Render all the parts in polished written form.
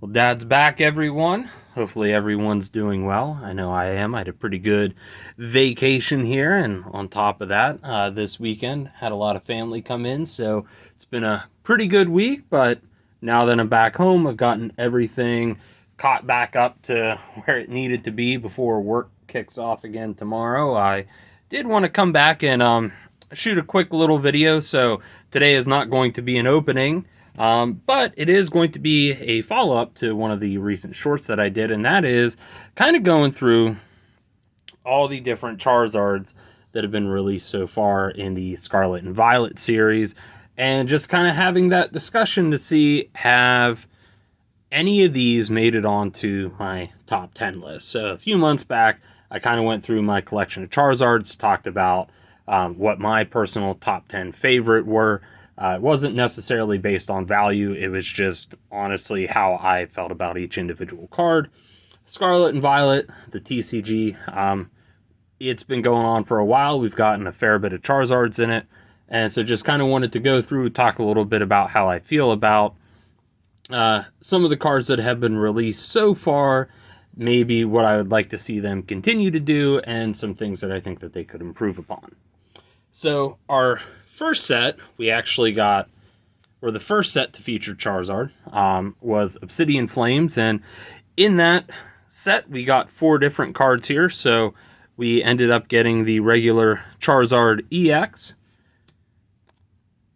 Well, Dad's back, everyone. Hopefully, everyone's doing well. I know I am. I had a pretty good vacation here, and on top of that, this weekend had a lot of family come in, so it's been a pretty good week. But now that I'm back home, I've gotten everything caught back up to where it needed to be before work kicks off again tomorrow. I did want to come back and shoot a quick little video, so today is not going to be an opening. But it is going to be a follow-up to one of the recent shorts that I did, and that is kind of going through all the different Charizards that have been released so far in the Scarlet and Violet series, and just kind of having that discussion to see have any of these made it onto my top 10 list. So a few months back, I kind of went through my collection of Charizards, talked about what my personal top 10 favorite were. It wasn't necessarily based on value. It was just honestly how I felt about each individual card. Scarlet and Violet, the TCG, it's been going on for a while. We've gotten a fair bit of Charizards in it. And so just kind of wanted to go through, talk a little bit about how I feel about some of the cards that have been released so far, maybe what I would like to see them continue to do, and some things that I think that they could improve upon. So our first set we actually got, or the first set to feature Charizard, was Obsidian Flames, and in that set we got 4 different cards here. So we ended up getting the regular Charizard EX,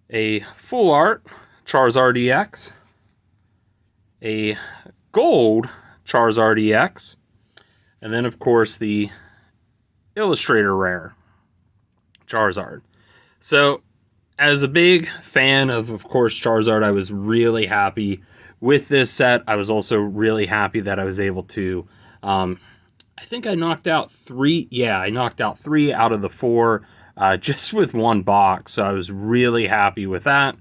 a full art Charizard EX, a gold Charizard EX, and then of course the Illustrator Rare Charizard. So as a big fan of course, Charizard, I was really happy with this set. I was also really happy that I was able to, I think I knocked out 3, I knocked out 3 out of the 4 just with one box, so I was really happy with that.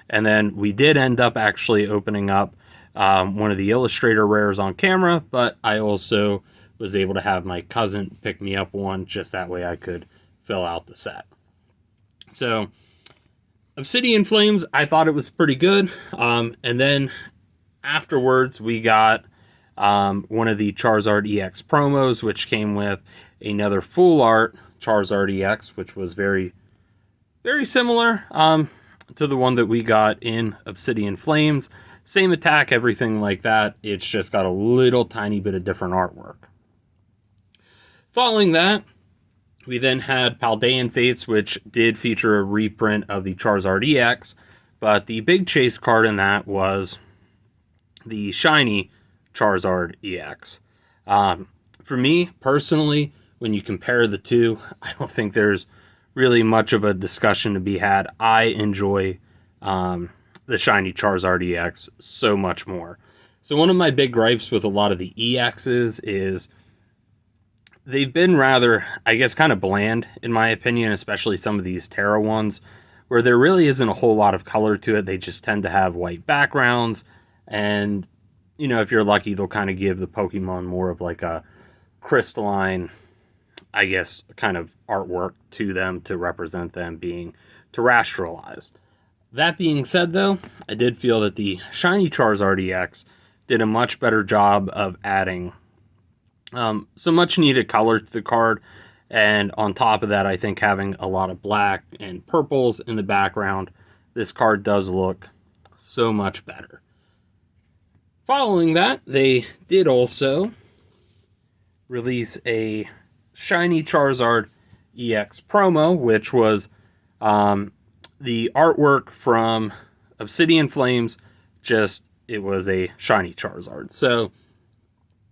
And then we did end up actually opening up one of the Illustrator Rares on camera, but I also was able to have my cousin pick me up one, just that way I could fill out the set. So Obsidian Flames, I thought it was pretty good. And then afterwards, we got one of the Charizard EX promos, which came with another full art Charizard EX, which was very, very similar to the one that we got in Obsidian Flames. Same attack, everything like that. It's just got a little tiny bit of different artwork. Following that, we then had Paldean Fates, which did feature a reprint of the Charizard EX, but the big chase card in that was the shiny Charizard EX. For me, personally, when you compare the two, I don't think there's really much of a discussion to be had. I enjoy the shiny Charizard EX so much more. So one of my big gripes with a lot of the EXs is they've been rather, I guess, kind of bland, in my opinion, especially some of these Terra ones, where there really isn't a whole lot of color to it. They just tend to have white backgrounds, and, you know, if you're lucky, they'll kind of give the Pokemon more of like a crystalline, I guess, kind of artwork to them to represent them being terrestrialized. That being said, though, I did feel that the shiny Charizard EX did a much better job of adding some much needed color to the card, and on top of that, I think having a lot of black and purples in the background, this card does look so much better. Following that, they did also release a shiny Charizard EX promo, which was the artwork from Obsidian Flames, just it was a shiny Charizard. So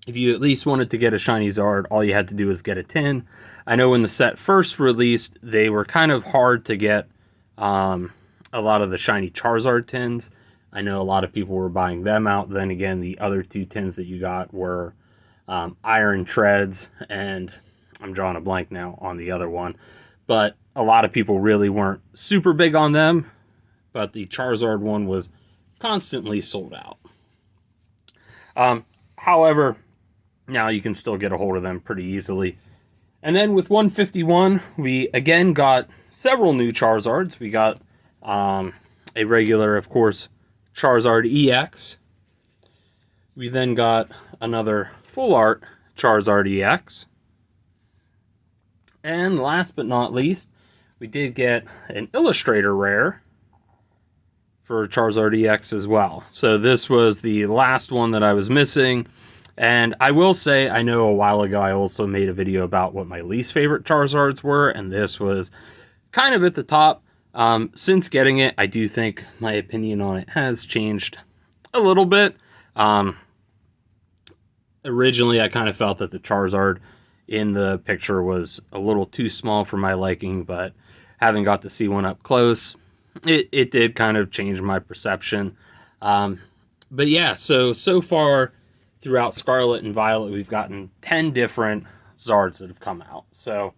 if you at least wanted to get a shiny Zard, all you had to do was get a tin. I know when the set first released, they were kind of hard to get a lot of the shiny Charizard tins. I know a lot of people were buying them out. Then again, the other 2 tins that you got were Iron Treads, and I'm drawing a blank now on the other one. But a lot of people really weren't super big on them, but the Charizard one was constantly sold out. However, now you can still get a hold of them pretty easily. And then with 151, we again got several new Charizards. We got a regular, of course, Charizard EX. We then got another full art Charizard EX. And last but not least, we did get an Illustrator rare for Charizard EX as well. So this was the last one that I was missing. And I will say, I know a while ago I also made a video about what my least favorite Charizards were, and this was kind of at the top. Since getting it, I do think my opinion on it has changed a little bit. Originally, I kind of felt that the Charizard in the picture was a little too small for my liking, but having got to see one up close, it did kind of change my perception. But yeah, so far throughout Scarlet and Violet, we've gotten 10 different Zards that have come out. So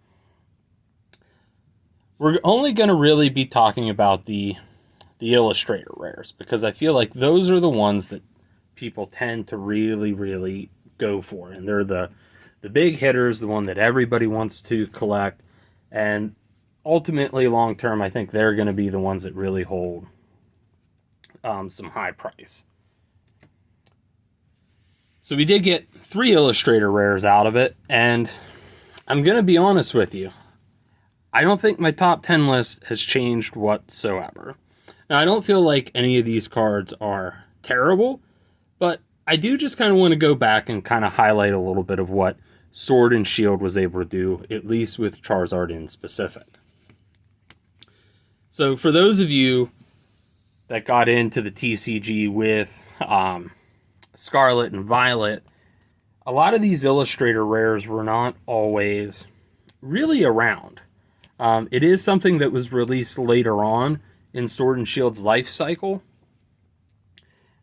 we're only going to really be talking about the Illustrator rares, because I feel like those are the ones that people tend to really go for, and they're the big hitters, the one that everybody wants to collect, and ultimately long term I think they're going to be the ones that really hold some high price. So we did get 3 Illustrator rares out of it, and I'm going to be honest with you, I don't think my top 10 list has changed whatsoever. Now, I don't feel like any of these cards are terrible, but I do just kind of want to go back and kind of highlight a little bit of what Sword and Shield was able to do, at least with Charizard in specific. So for those of you that got into the TCG with Scarlet and Violet, a lot of these Illustrator rares were not always really around. It is something that was released later on in Sword and Shield's life cycle.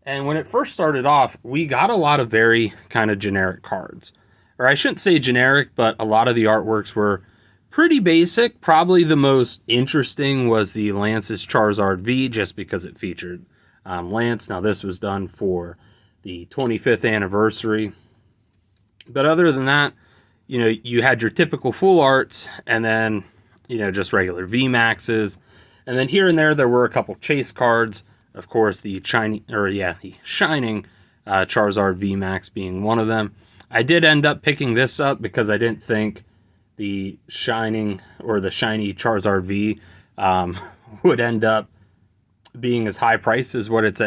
And when it first started off, we got a lot of very kind of generic cards. Or I shouldn't say generic, but a lot of the artworks were pretty basic. Probably the most interesting was the Lance's Charizard V, just because it featured Lance. Now this was done for the 25th anniversary. But other than that, you know, you had your typical full arts, and then, you know, just regular VMAXs. And then here and there were a couple chase cards. Of course, the Shining Charizard VMAX being one of them. I did end up picking this up because I didn't think the shiny Charizard V would end up being as high priced as what it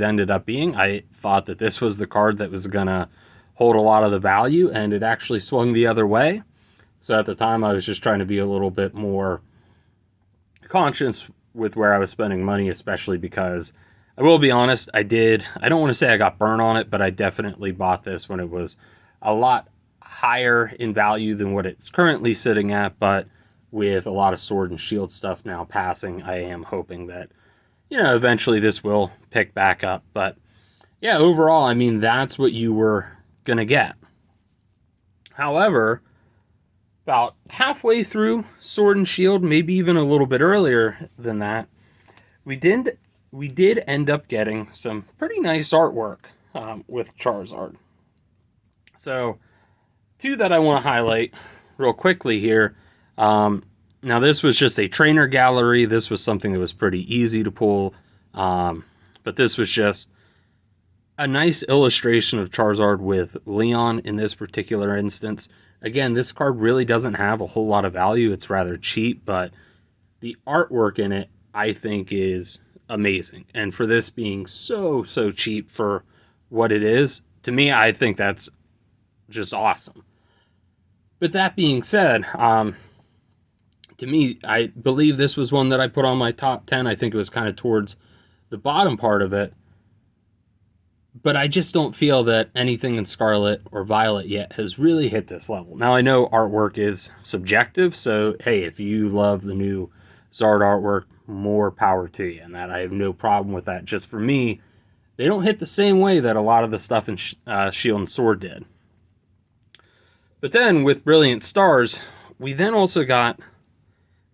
ended up being. I thought that this was the card that was gonna hold a lot of the value, and it actually swung the other way. So at the time, I was just trying to be a little bit more conscious with where I was spending money, especially because I will be honest, I don't want to say I got burned on it, but I definitely bought this when it was a lot higher in value than what it's currently sitting at. But with a lot of Sword and Shield stuff now passing, I am hoping that, you know, eventually this will pick back up. But yeah, overall, I mean, that's what you were going to get. However, about halfway through Sword and Shield, maybe even a little bit earlier than that, we did end up getting some pretty nice artwork with Charizard. So, 2 that I want to highlight real quickly here. Now, this was just a trainer gallery. This was something that was pretty easy to pull. But this was just a nice illustration of Charizard with Leon in this particular instance. Again, this card really doesn't have a whole lot of value. It's rather cheap, but the artwork in it, I think, is amazing. And for this being so cheap for what it is, to me, I think that's just awesome. But that being said, to me, I believe this was one that I put on my top 10. I think it was kind of towards the bottom part of it. But I just don't feel that anything in Scarlet or Violet yet has really hit this level. Now, I know artwork is subjective, so hey, if you love the new Zard artwork, more power to you, and that I have no problem with that. Just for me, they don't hit the same way that a lot of the stuff in Shield and Sword did. But then with Brilliant Stars, we then also got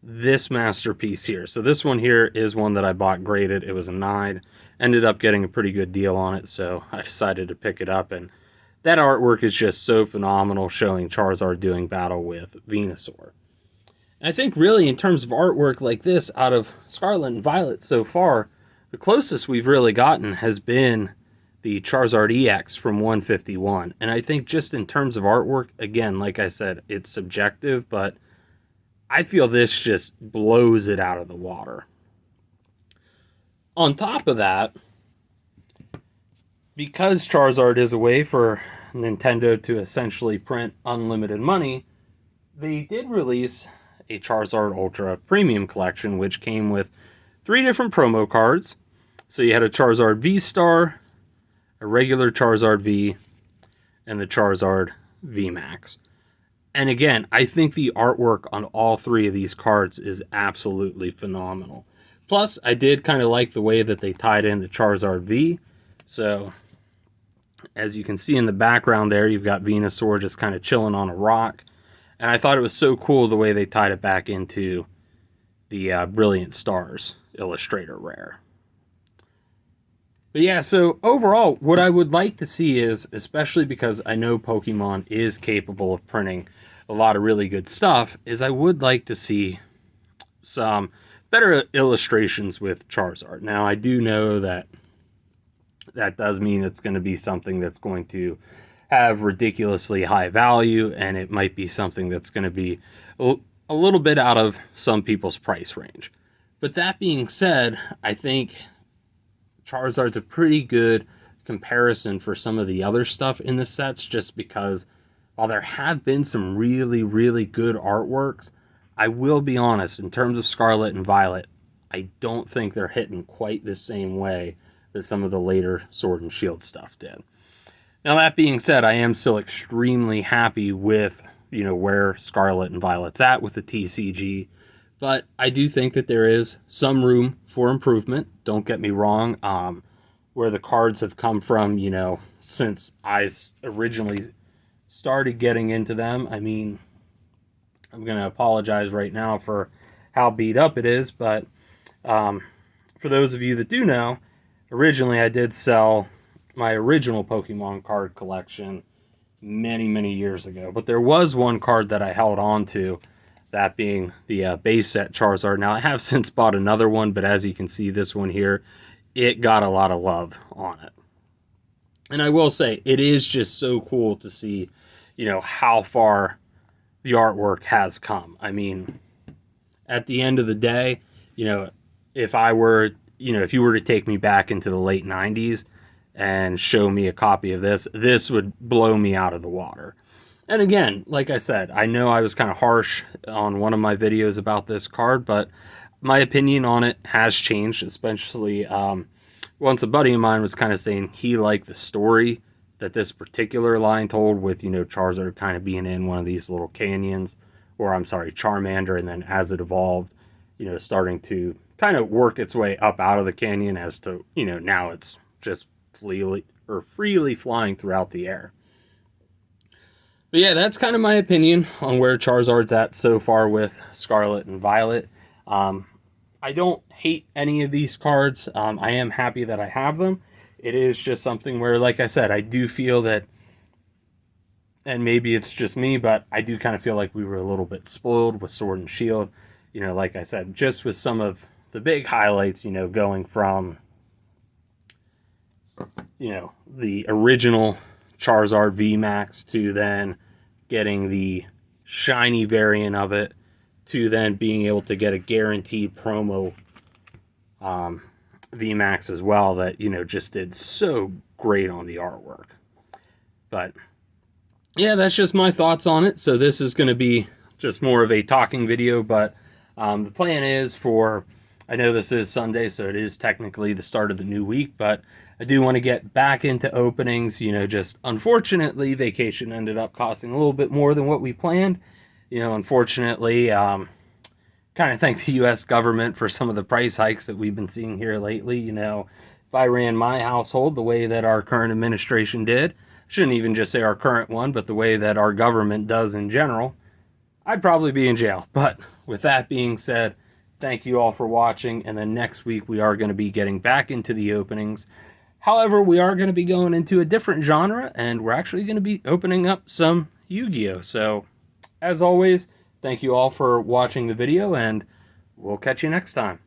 this masterpiece here. So this one here is one that I bought graded. It was a 9. Ended up getting a pretty good deal on it, so I decided to pick it up. And that artwork is just so phenomenal, showing Charizard doing battle with Venusaur. And I think really in terms of artwork like this out of Scarlet and Violet so far, the closest we've really gotten has been the Charizard EX from 151. And I think just in terms of artwork, again, like I said, it's subjective, but I feel this just blows it out of the water. On top of that, because Charizard is a way for Nintendo to essentially print unlimited money, they did release a Charizard Ultra Premium Collection, which came with 3 different promo cards. So you had a Charizard V-Star, a regular Charizard V, and the Charizard V-Max. And again, I think the artwork on all 3 of these cards is absolutely phenomenal. Plus, I did kind of like the way that they tied in the Charizard V. So, as you can see in the background there, you've got Venusaur just kind of chilling on a rock. And I thought it was so cool the way they tied it back into the Brilliant Stars Illustrator Rare. But yeah, so overall, what I would like to see is, especially because I know Pokemon is capable of printing a lot of really good stuff, is I would like to see some better illustrations with Charizard. Now, I do know that that does mean it's going to be something that's going to have ridiculously high value, and it might be something that's going to be a little bit out of some people's price range. But that being said, I think Charizard's a pretty good comparison for some of the other stuff in the sets, just because while there have been some really, really good artworks, I will be honest, in terms of Scarlet and Violet, I don't think they're hitting quite the same way that some of the later Sword and Shield stuff did. Now, that being said, I am still extremely happy with, where Scarlet and Violet's at with the TCG, but I do think that there is some room for improvement. Don't get me wrong. Where the cards have come from, since I originally started getting into them. I mean, I'm going to apologize right now for how beat up it is, but for those of you that do know, originally I did sell my original Pokemon card collection many, many years ago. But there was one card that I held on to, that being the Bas Set Charizard. Now, I have since bought another one, but as you can see, this one here, it got a lot of love on it. And I will say, it is just so cool to see, how far the artwork has come. I mean, at the end of the day, if I were, if you were to take me back into the late 90s and show me a copy of this would blow me out of the water. And again, like I said, I know I was kind of harsh on one of my videos about this card, but my opinion on it has changed, especially once a buddy of mine was kind of saying he liked the story that this particular line told with, Charizard kind of being in one of these little canyons, or I'm sorry, Charmander, and then as it evolved, starting to kind of work its way up out of the canyon as to, now it's just freely flying throughout the air. But yeah, that's kind of my opinion on where Charizard's at so far with Scarlet and Violet. I don't hate any of these cards. I am happy that I have them. It is just something where, like I said, I do feel that, and maybe it's just me, but I do kind of feel like we were a little bit spoiled with Sword and Shield. Like I said, just with some of the big highlights, going from, the original Charizard VMAX to then getting the shiny variant of it to then being able to get a guaranteed promo VMAX as well that, just did so great on the artwork. But yeah, that's just my thoughts on it. So this is going to be just more of a talking video, but the plan is for, I know this is Sunday, so it is technically the start of the new week, but I do want to get back into openings. Just unfortunately, vacation ended up costing a little bit more than what we planned. Unfortunately, kind of thank the U.S. government for some of the price hikes that we've been seeing here lately. If I ran my household the way that our current administration did, shouldn't even just say our current one, but the way that our government does in general, I'd probably be in jail. But with that being said, thank you all for watching, and then next week we are going to be getting back into the openings. However, we are going to be going into a different genre, and we're actually going to be opening up some Yu-Gi-Oh! So, as always, thank you all for watching the video, and we'll catch you next time.